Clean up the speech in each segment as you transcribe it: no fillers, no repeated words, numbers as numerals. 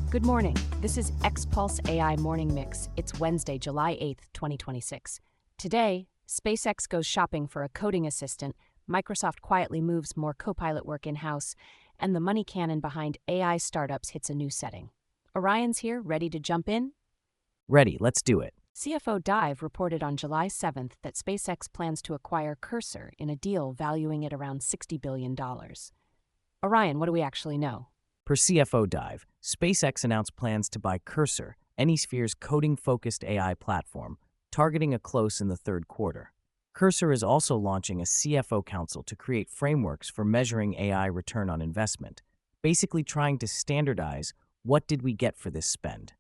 Good morning. This is X-Pulse AI Morning Mix. It's Wednesday, July 8th, 2026. Today, SpaceX goes shopping for a coding assistant, Microsoft quietly moves more Copilot work in-house, and the money cannon behind AI startups hits a new setting. Orion's here, ready to jump in? Ready, let's do it. CFO Dive reported on July 7th that SpaceX plans to acquire Cursor in a deal valuing it around $60 billion. Orion, what do we actually know? Per CFO Dive, SpaceX announced plans to buy Cursor, AnySphere's coding-focused AI platform, targeting a close in the third quarter. Cursor is also launching a CFO council to create frameworks for measuring AI return on investment, basically trying to standardize what did we get for this spend.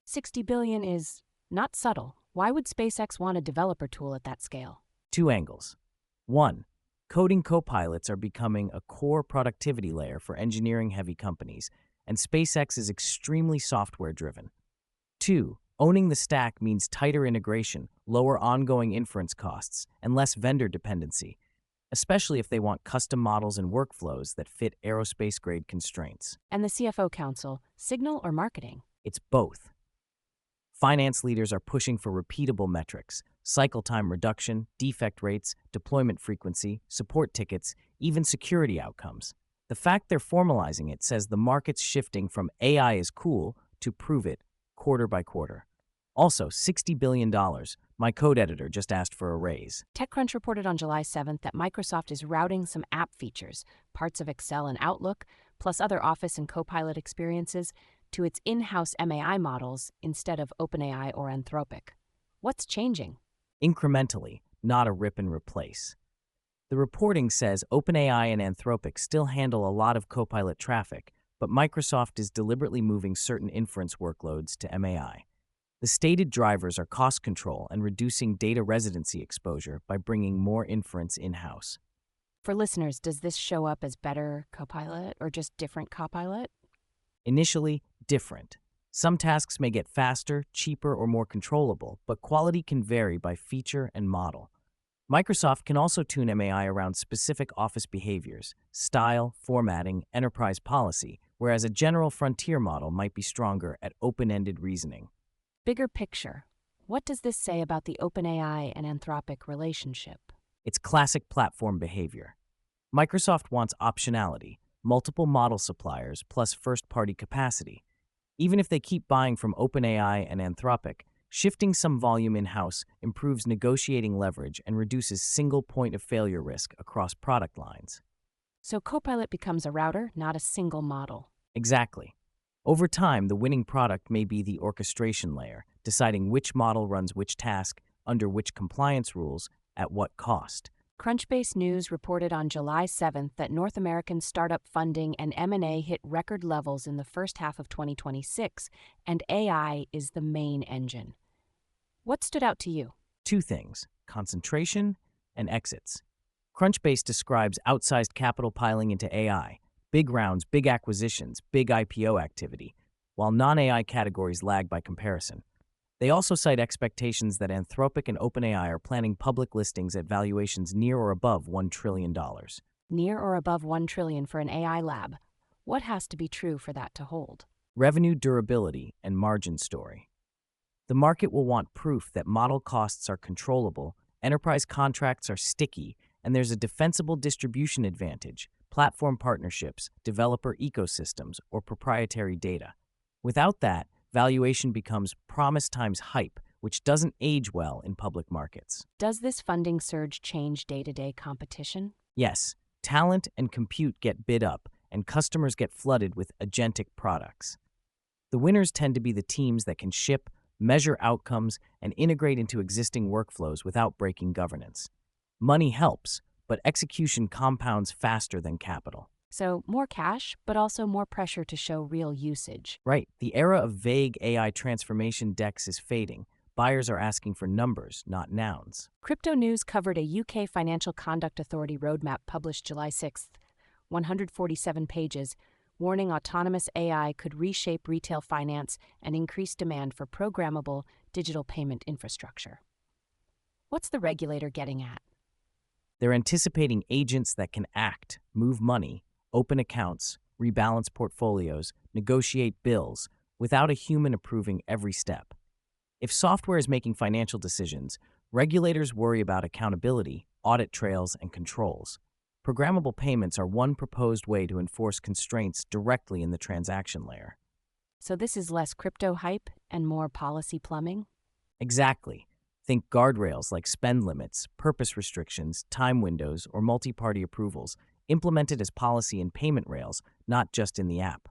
$60 billion is not subtle. Why would SpaceX want a developer tool at that scale? Two angles. One, coding copilots are becoming a core productivity layer for engineering-heavy companies, and SpaceX is extremely software-driven. Two, owning the stack means tighter integration, lower ongoing inference costs, and less vendor dependency, especially if they want custom models and workflows that fit aerospace-grade constraints. And the CFO Council, signal or marketing? It's both. Finance leaders are pushing for repeatable metrics, cycle time reduction, defect rates, deployment frequency, support tickets, even security outcomes. The fact they're formalizing it says the market's shifting from AI is cool to prove it, quarter by quarter. Also, $60 billion. My code editor just asked for a raise. TechCrunch reported on July 7th that Microsoft is routing some app features, parts of Excel and Outlook, plus other Office and Copilot experiences, to its in-house MAI models instead of OpenAI or Anthropic. What's changing? Incrementally, not a rip and replace. The reporting says OpenAI and Anthropic still handle a lot of Copilot traffic, but Microsoft is deliberately moving certain inference workloads to MAI. The stated drivers are cost control and reducing data residency exposure by bringing more inference in-house. For listeners, does this show up as better Copilot or just different Copilot? Initially, different. Some tasks may get faster, cheaper, or more controllable, but quality can vary by feature and model. Microsoft can also tune MAI around specific Office behaviors, style, formatting, enterprise policy, whereas a general frontier model might be stronger at open-ended reasoning. Bigger picture, what does this say about the OpenAI and Anthropic relationship? It's classic platform behavior. Microsoft wants optionality, multiple model suppliers plus first-party capacity. Even if they keep buying from OpenAI and Anthropic, shifting some volume in-house improves negotiating leverage and reduces single point of failure risk across product lines. So Copilot becomes a router, not a single model. Exactly. Over time, the winning product may be the orchestration layer, deciding which model runs which task, under which compliance rules, at what cost. Crunchbase News reported on July 7th that North American startup funding and M&A hit record levels in the first half of 2026, and AI is the main engine. What stood out to you? Two things: concentration and exits. Crunchbase describes outsized capital piling into AI, big rounds, big acquisitions, big IPO activity, while non-AI categories lag by comparison. They also cite expectations that Anthropic and OpenAI are planning public listings at valuations near or above $1 trillion. Near or above $1 trillion for an AI lab. What has to be true for that to hold? Revenue durability and margin story. The market will want proof that model costs are controllable, enterprise contracts are sticky, and there's a defensible distribution advantage, platform partnerships, developer ecosystems, or proprietary data. Without that, valuation becomes promise times hype, which doesn't age well in public markets. Does this funding surge change day-to-day competition? Yes, talent and compute get bid up, and customers get flooded with agentic products. The winners tend to be the teams that can ship, measure outcomes, and integrate into existing workflows without breaking governance. Money helps, but execution compounds faster than capital. So more cash, but also more pressure to show real usage. Right. The era of vague AI transformation decks is fading. Buyers are asking for numbers, not nouns. Crypto News covered a UK Financial Conduct Authority roadmap published July 6th, 147 pages, warning autonomous AI could reshape retail finance and increase demand for programmable digital payment infrastructure. What's the regulator getting at? They're anticipating agents that can act, move money, open accounts, rebalance portfolios, negotiate bills, without a human approving every step. If software is making financial decisions, regulators worry about accountability, audit trails, and controls. Programmable payments are one proposed way to enforce constraints directly in the transaction layer. So this is less crypto hype and more policy plumbing? Exactly. Think guardrails like spend limits, purpose restrictions, time windows, or multi-party approvals, implemented as policy in payment rails, not just in the app.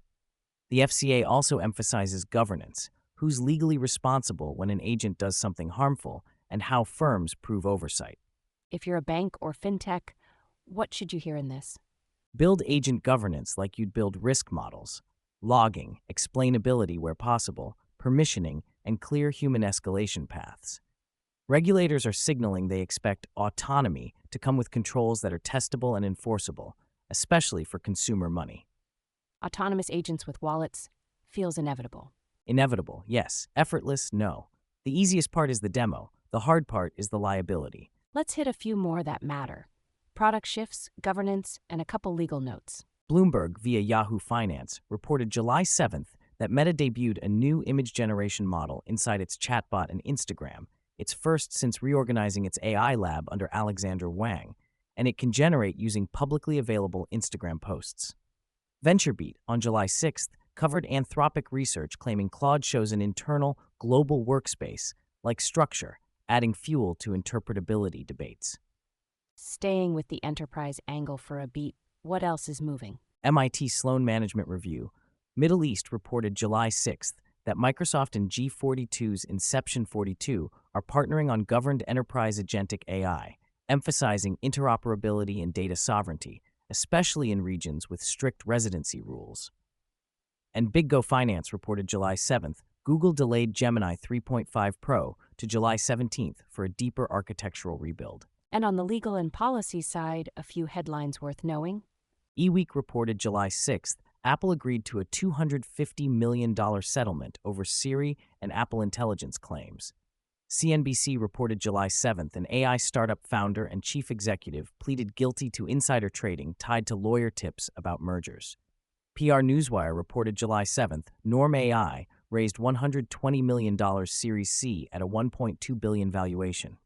The FCA also emphasizes governance, who's legally responsible when an agent does something harmful, and how firms prove oversight. If you're a bank or fintech, what should you hear in this? Build agent governance like you'd build risk models, logging, explainability where possible, permissioning, and clear human escalation paths. Regulators are signaling they expect autonomy to come with controls that are testable and enforceable, especially for consumer money. Autonomous agents with wallets feels inevitable. Inevitable, yes. Effortless, no. The easiest part is the demo. The hard part is the liability. Let's hit a few more that matter. Product shifts, governance, and a couple legal notes. Bloomberg, via Yahoo Finance, reported July 7th that Meta debuted a new image generation model inside its chatbot and Instagram, its first since reorganizing its AI lab under Alexandra Wang, and it can generate using publicly available Instagram posts. VentureBeat, on July 6th, covered Anthropic research claiming Claude shows an internal, global workspace, like structure, adding fuel to interpretability debates. Staying with the enterprise angle for a beat, what else is moving? MIT Sloan Management Review, Middle East reported July 6th that Microsoft and G42's Inception 42 are partnering on governed enterprise agentic AI, emphasizing interoperability and data sovereignty, especially in regions with strict residency rules. And Big Go Finance reported July 7th, Google delayed Gemini 3.5 Pro to July 17th for a deeper architectural rebuild. And on the legal and policy side, a few headlines worth knowing. eWeek reported July 6th, Apple agreed to a $250 million settlement over Siri and Apple Intelligence claims. CNBC reported July 7th an AI startup founder and chief executive pleaded guilty to insider trading tied to lawyer tips about mergers. PR Newswire reported July 7th Norm AI raised $120 million Series C at a $1.2 billion valuation.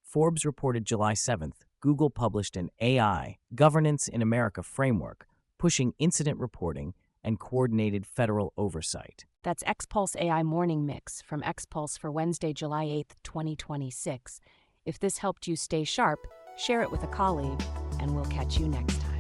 Forbes reported July 7th Google published an AI Governance in America framework, pushing incident reporting and coordinated federal oversight. That's XPulse AI Morning Mix from XPulse for Wednesday, July 8th, 2026. If this helped you stay sharp, share it with a colleague, and we'll catch you next time.